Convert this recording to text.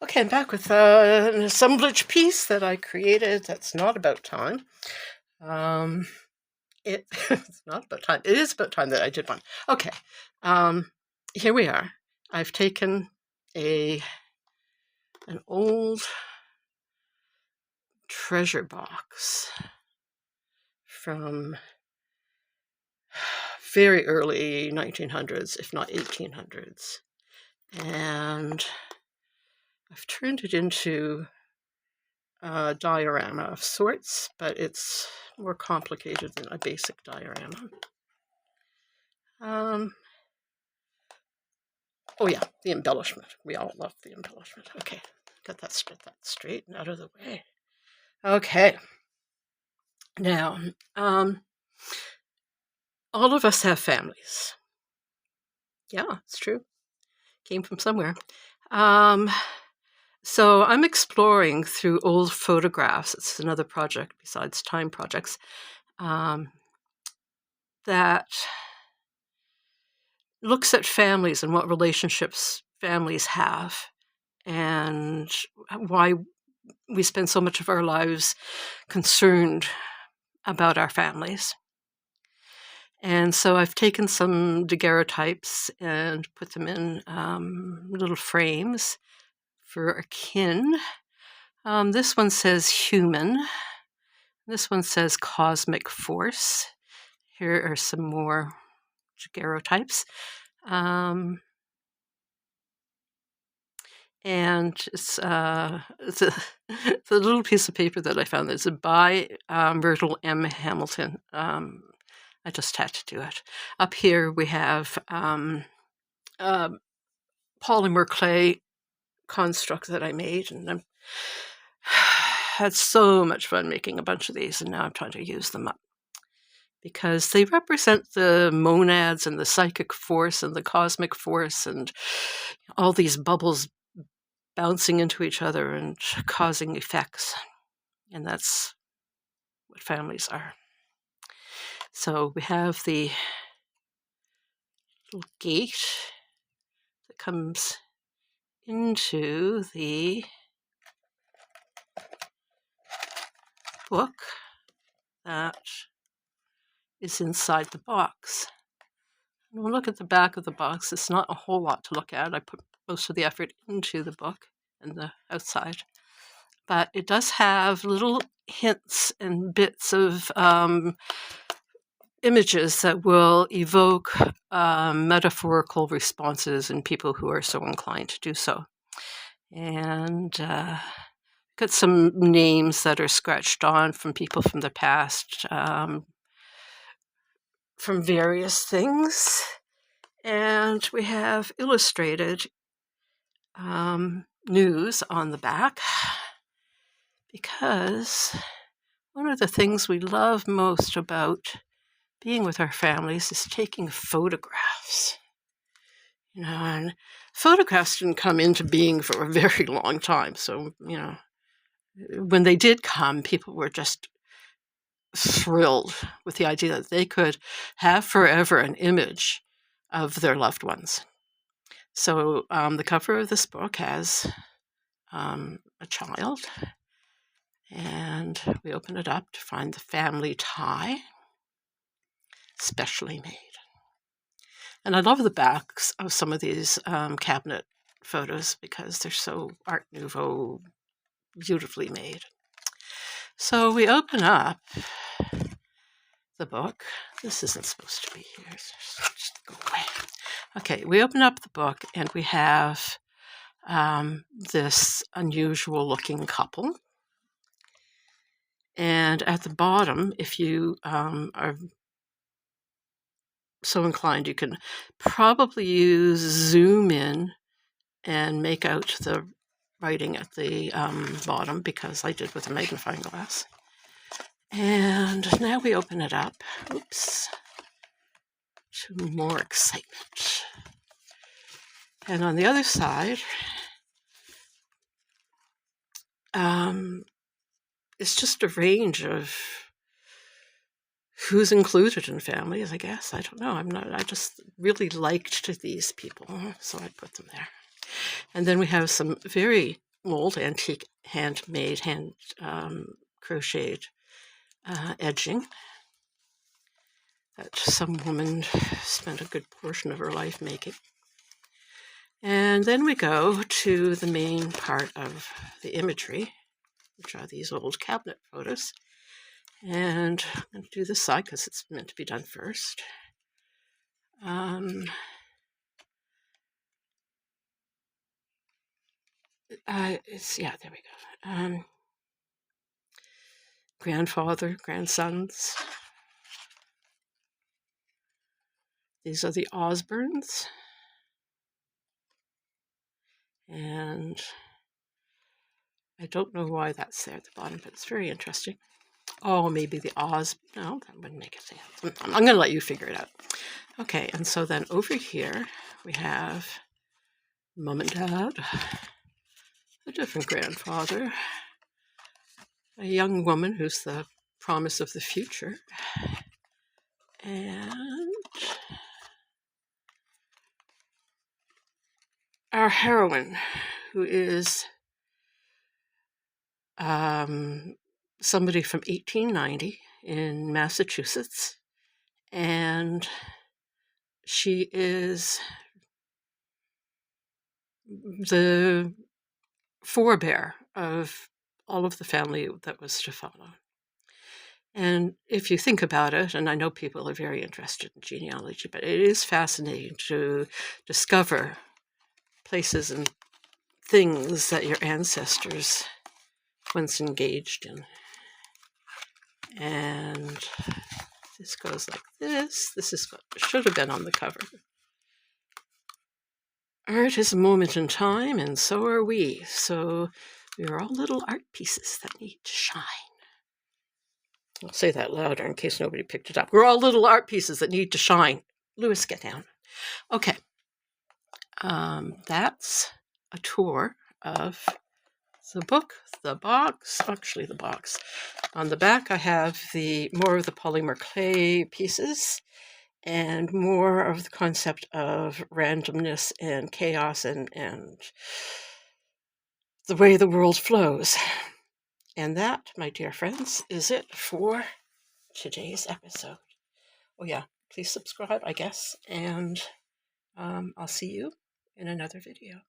Okay, I'm back with an assemblage piece that I created that's not about time. It's not about time. It is about time that I did one. Okay, here we are. I've taken an old treasure box from very early 1900s, if not 1800s, and I've turned it into a diorama of sorts, but it's more complicated than a basic diorama. Oh yeah, the embellishment. We all love the embellishment. Okay, get that straight and out of the way. Okay, now, all of us have families. Yeah, it's true. Came from somewhere. So I'm exploring through old photographs. It's another project besides time projects that looks at families and what relationships families have and why we spend so much of our lives concerned about our families. And so I've taken some daguerreotypes and put them in little frames for a kin. This one says human. This one says cosmic force. Here are some more daguerreotypes. And it's a little piece of paper that I found. It's by Myrtle M. Hamilton. I just had to do it. Up here we have polymer clay construct that I made, and I had so much fun making a bunch of these, and now I'm trying to use them up because they represent the monads and the psychic force and the cosmic force and all these bubbles bouncing into each other and causing effects. And that's what families are. So we have the little gate that comes into the book that is inside the box. And we'll look at the back of the box. It's not a whole lot to look at. I put most of the effort into the book and the outside. But it does have little hints and bits of images that will evoke metaphorical responses in people who are so inclined to do so. And got some names that are scratched on from people from the past, from various things. And we have illustrated news on the back, because one of the things we love most about being with our families is taking photographs. You know, and photographs didn't come into being for a very long time. So, you know, when they did come, people were just thrilled with the idea that they could have forever an image of their loved ones. So the cover of this book has a child, and we open it up to find the family tie, specially made. And I love the backs of some of these cabinet photos because they're so Art Nouveau, beautifully made. So we open up the book. This isn't supposed to be here, so just go away. Okay, we open up the book and we have this unusual looking couple. And at the bottom, if you are so inclined, you can probably use zoom in and make out the writing at the bottom, because I did with a magnifying glass. And now we open it up. Oops. To more excitement. And on the other side, it's just a range of who's included in families, I guess. I don't know. I just really liked these people, so I put them there. And then we have some very old antique handmade, hand crocheted edging that some woman spent a good portion of her life making. And then we go to the main part of the imagery, which are these old cabinet photos. And I'm going to do this side because it's meant to be done first. There we go. Grandfather, grandsons. These are the Osborns. And I don't know why that's there at the bottom, but it's very interesting. Oh, maybe the Oz. No, that wouldn't make it sense. I'm going to let you figure it out. Okay, and so then over here we have Mom and Dad, a different grandfather, a young woman who's the promise of the future, and our heroine, who is somebody from 1890 in Massachusetts, and she is the forebear of all of the family that was to follow. And if you think about it, and I know people are very interested in genealogy, but it is fascinating to discover places and things that your ancestors once engaged in. And this goes like this. This is what should have been on the cover. Art is a moment in time, and so are we. So we are all little art pieces that need to shine. I'll say that louder in case nobody picked it up. We're all little art pieces that need to shine. Lewis, get down. Okay. That's a tour of the book, the box. On the back, I have more of the polymer clay pieces and more of the concept of randomness and chaos and the way the world flows. And that, my dear friends, is it for today's episode. Oh yeah, please subscribe, I guess, and I'll see you in another video.